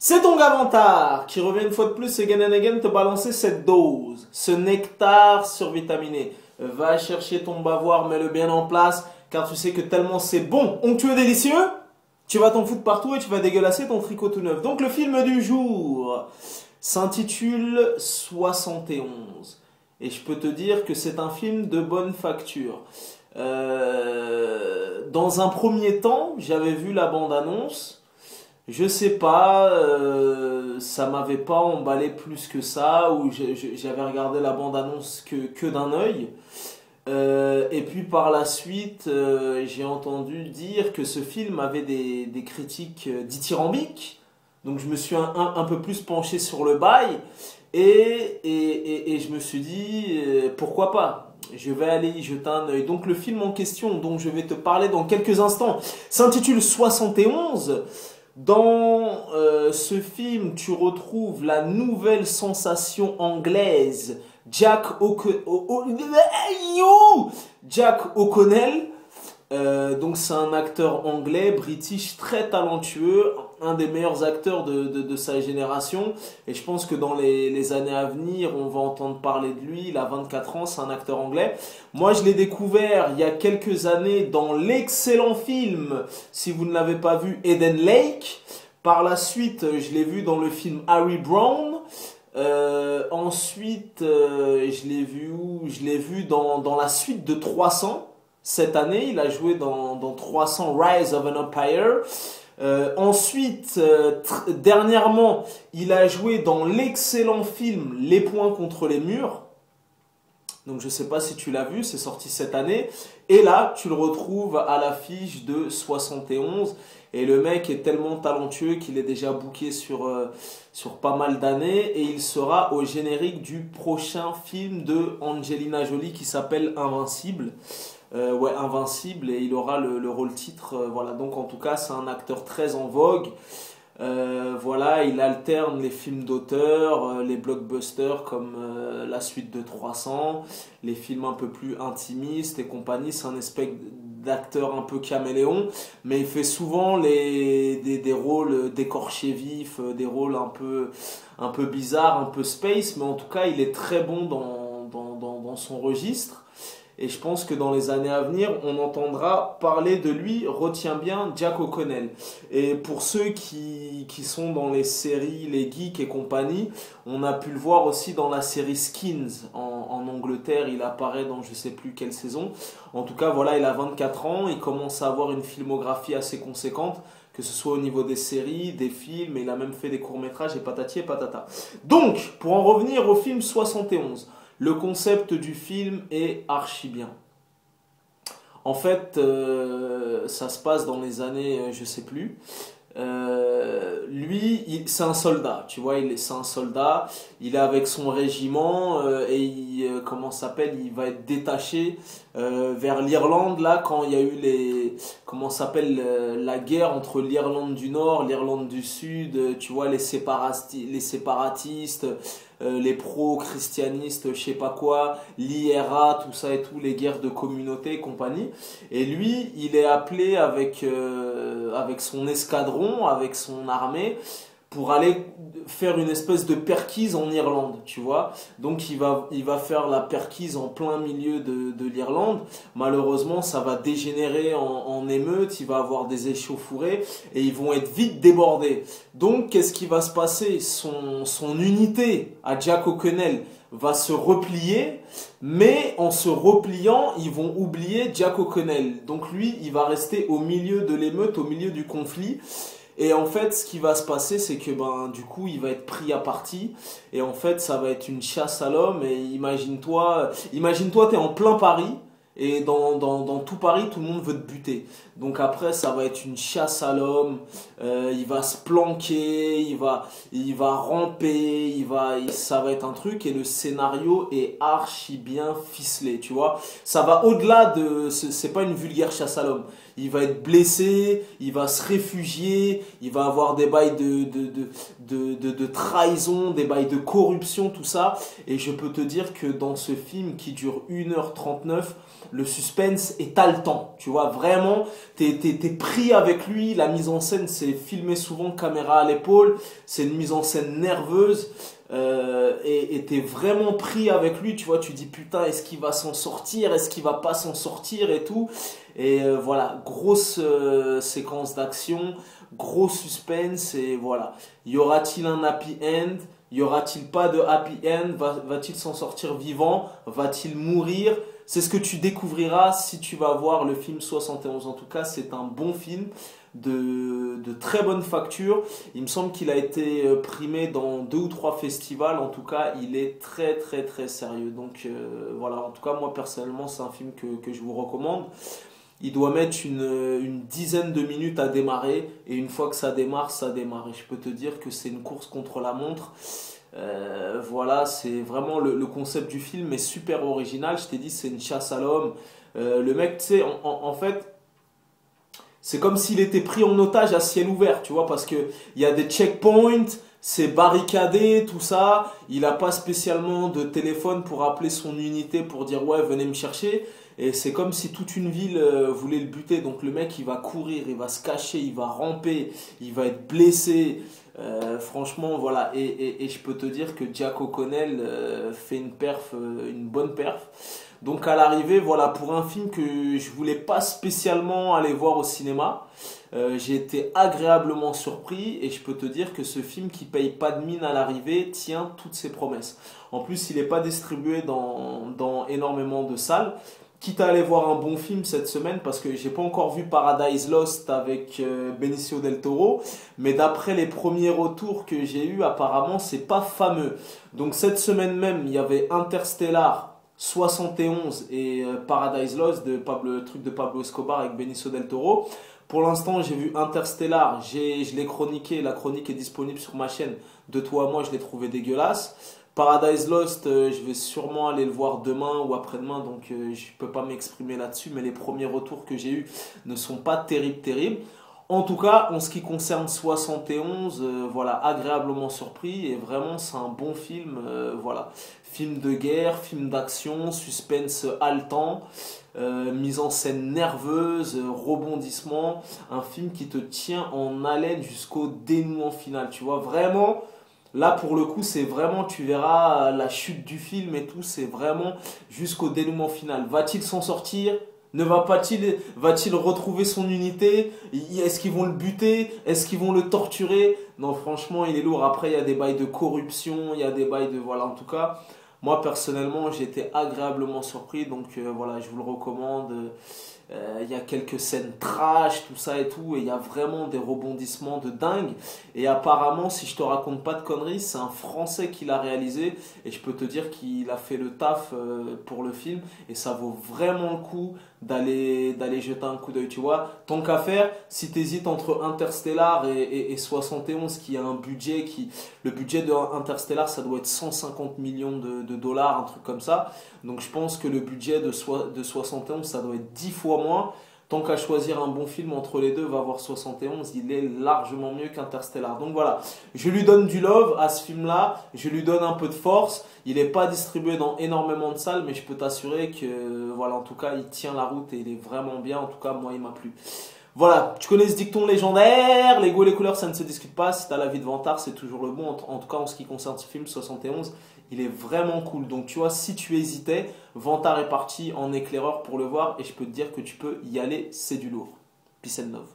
C'est ton Gavantard qui revient une fois de plus again and again te balancer cette dose, ce nectar survitaminé. Va chercher ton bavoir, mets-le bien en place, car tu sais que tellement c'est bon, onctueux, délicieux, tu vas t'en foutre partout et tu vas dégueulasser ton tricot tout neuf. Donc le film du jour s'intitule 71. Et je peux te dire que c'est un film de bonne facture. Dans un premier temps, j'avais vu la bande-annonce. Je sais pas, ça m'avait pas emballé plus que ça, ou j'avais regardé la bande-annonce que d'un œil. Et puis par la suite, j'ai entendu dire que ce film avait des critiques dithyrambiques. Donc je me suis un peu plus penché sur le bail. Et je me suis dit, pourquoi pas? Je vais aller y jeter un œil. Donc le film en question, dont je vais te parler dans quelques instants, s'intitule 71. Dans ce film, tu retrouves la nouvelle sensation anglaise, Jack O'Connell. Donc c'est un acteur anglais, british, très talentueux, un des meilleurs acteurs de sa génération. Et je pense que dans les années à venir, on va entendre parler de lui. Il a 24 ans, c'est un acteur anglais. Moi, je l'ai découvert il y a quelques années dans l'excellent film, si vous ne l'avez pas vu, Eden Lake. Par la suite, je l'ai vu dans le film Harry Brown. Ensuite, je l'ai vu où? Je l'ai vu dans la suite de 300. Cette année, il a joué dans 300 Rise of an Empire. Ensuite, dernièrement, il a joué dans l'excellent film Les Poings contre les murs. Donc je sais pas si tu l'as vu, c'est sorti cette année. Et là, tu le retrouves à l'affiche de 71. Et le mec est tellement talentueux qu'il est déjà booké sur pas mal d'années. Et il sera au générique du prochain film de Angelina Jolie qui s'appelle Invincible. Ouais, Invincible, et il aura le rôle titre. Voilà, donc en tout cas, c'est un acteur très en vogue. Voilà, il alterne les films d'auteur, les blockbusters comme la suite de 300, les films un peu plus intimistes et compagnie. C'est un espèce d'acteur un peu caméléon, mais il fait souvent des rôles d'écorché vif, des rôles un peu bizarres, un peu space, mais en tout cas, il est très bon dans son registre. Et je pense que dans les années à venir, on entendra parler de lui. Retiens bien Jack O'Connell. Et pour ceux qui sont dans les séries, les geeks et compagnie, on a pu le voir aussi dans la série Skins en Angleterre. Il apparaît dans je sais plus quelle saison. En tout cas, voilà, il a 24 ans. Il commence à avoir une filmographie assez conséquente, que ce soit au niveau des séries, des films. Et il a même fait des courts-métrages et patati et patata. Donc, pour en revenir au film 71. Le concept du film est archi bien. En fait, ça se passe dans les années, je sais plus. Lui, c'est un soldat, tu vois, c'est un soldat. Il est avec son régiment et comment ça s'appelle, il va être détaché vers l'Irlande là quand il y a eu comment ça s'appelle, la guerre entre l'Irlande du Nord, l'Irlande du Sud. Tu vois, les séparatistes. Les pro-christianistes, je sais pas quoi, l'IRA, tout ça et tout, les guerres de communauté et compagnie. Et lui, il est appelé avec son escadron, avec son armée, pour aller faire une espèce de perquise en Irlande, tu vois. Donc il va faire la perquise en plein milieu de l'Irlande. Malheureusement, ça va dégénérer en émeute, il va avoir des échauffourées et ils vont être vite débordés. Donc qu'est-ce qui va se passer? Son unité à Jack O'Connell va se replier, mais en se repliant, ils vont oublier Jack O'Connell. Donc lui, il va rester au milieu de l'émeute, au milieu du conflit. Et en fait, ce qui va se passer, c'est que du coup, il va être pris à partie. Et en fait, ça va être une chasse à l'homme. Et imagine-toi, t'es en plein Paris. Et dans tout Paris, tout le monde veut te buter. Donc après, ça va être une chasse à l'homme. Il va se planquer, il va ramper, ça va être un truc. Et le scénario est archi bien ficelé, tu vois. Ça va au-delà c'est pas une vulgaire chasse à l'homme. Il va être blessé, il va se réfugier, il va avoir des bails de trahison, des bails de corruption, tout ça. Et je peux te dire que dans ce film qui dure 1h39, le suspense est haletant. Tu vois, vraiment, t'es pris avec lui. La mise en scène, c'est filmé souvent caméra à l'épaule. C'est une mise en scène nerveuse. Et t'es vraiment pris avec lui, tu vois, tu dis putain, est-ce qu'il va s'en sortir, est-ce qu'il va pas s'en sortir et tout. Et voilà, grosse séquence d'action, gros suspense et voilà. Y aura-t-il un happy end? Y aura-t-il pas de happy end? Va-t-il s'en sortir vivant? Va-t-il mourir? C'est ce que tu découvriras si tu vas voir le film 71. En tout cas, c'est un bon film de très bonne facture. Il me semble qu'il a été primé dans 2 ou 3 festivals. En tout cas, il est très très très sérieux. Donc voilà, en tout cas, moi personnellement, c'est un film que je vous recommande. Il doit mettre une dizaine de minutes à démarrer. Et une fois que ça démarre, ça démarre. Et je peux te dire que c'est une course contre la montre. Voilà, c'est vraiment le concept du film est super original. Je t'ai dit, c'est une chasse à l'homme. Le mec, tu sais, en fait, c'est comme s'il était pris en otage à ciel ouvert, tu vois, parce que il y a des checkpoints, c'est barricadé, tout ça. Il n'a pas spécialement de téléphone pour appeler son unité pour dire ouais, venez me chercher. Et c'est comme si toute une ville voulait le buter. Donc le mec, il va courir, il va se cacher, il va ramper, il va être blessé. Franchement, voilà. Et je peux te dire que Jack O'Connell fait une bonne perf. Donc à l'arrivée, voilà, pour un film que je voulais pas spécialement aller voir au cinéma, j'ai été agréablement surpris et je peux te dire que ce film qui paye pas de mine à l'arrivée tient toutes ses promesses. En plus, il n'est pas distribué dans énormément de salles. Quitte à aller voir un bon film cette semaine parce que j'ai pas encore vu Paradise Lost avec Benicio del Toro, mais d'après les premiers retours que j'ai eu, apparemment c'est pas fameux. Donc cette semaine même, il y avait Interstellar 71 et Paradise Lost le truc de Pablo Escobar avec Benicio del Toro. Pour l'instant, j'ai vu Interstellar, je l'ai chroniqué, la chronique est disponible sur ma chaîne. De toi à moi, je l'ai trouvé dégueulasse. Paradise Lost, je vais sûrement aller le voir demain ou après-demain, donc je ne peux pas m'exprimer là-dessus, mais les premiers retours que j'ai eus ne sont pas terribles. En tout cas, en ce qui concerne 71, voilà, agréablement surpris et vraiment c'est un bon film, voilà. Film de guerre, film d'action, suspense haletant, mise en scène nerveuse, rebondissement, un film qui te tient en haleine jusqu'au dénouement final, tu vois, vraiment. Là, pour le coup, c'est vraiment, tu verras la chute du film et tout, c'est vraiment jusqu'au dénouement final. Va-t-il s'en sortir? Va-t-il retrouver son unité? Est-ce qu'ils vont le buter? Est-ce qu'ils vont le torturer? Non, franchement, il est lourd. Après, il y a des bails de corruption, il y a des bails de... Voilà, en tout cas, moi, personnellement, j'ai été agréablement surpris. Donc, voilà, je vous le recommande. Il y a quelques scènes trash, tout ça et tout, et il y a vraiment des rebondissements de dingue. Et apparemment, si je te raconte pas de conneries, c'est un Français qui l'a réalisé, et je peux te dire qu'il a fait le taf pour le film, et ça vaut vraiment le coup d'aller jeter un coup d'œil, tu vois. Tant qu'à faire, si tu hésites entre Interstellar et 71, qui a un budget le budget de Interstellar, ça doit être 150 millions de dollars, un truc comme ça. Donc je pense que le budget de 71, ça doit être 10 fois moins. Tant qu'à choisir un bon film entre les deux, va voir 71, il est largement mieux qu'Interstellar. Donc voilà, je lui donne du love à ce film-là, je lui donne un peu de force. Il n'est pas distribué dans énormément de salles, mais je peux t'assurer que, voilà, en tout cas, il tient la route et il est vraiment bien. En tout cas, moi, il m'a plu. Voilà, tu connais ce dicton légendaire, les goûts et les couleurs, ça ne se discute pas. Si t'as l'avis de Vantard, c'est toujours le bon. En tout cas, en ce qui concerne ce film, 71, il est vraiment cool. Donc, tu vois, si tu hésitais, Vantard est parti en éclaireur pour le voir. Et je peux te dire que tu peux y aller, c'est du lourd. Peace and love.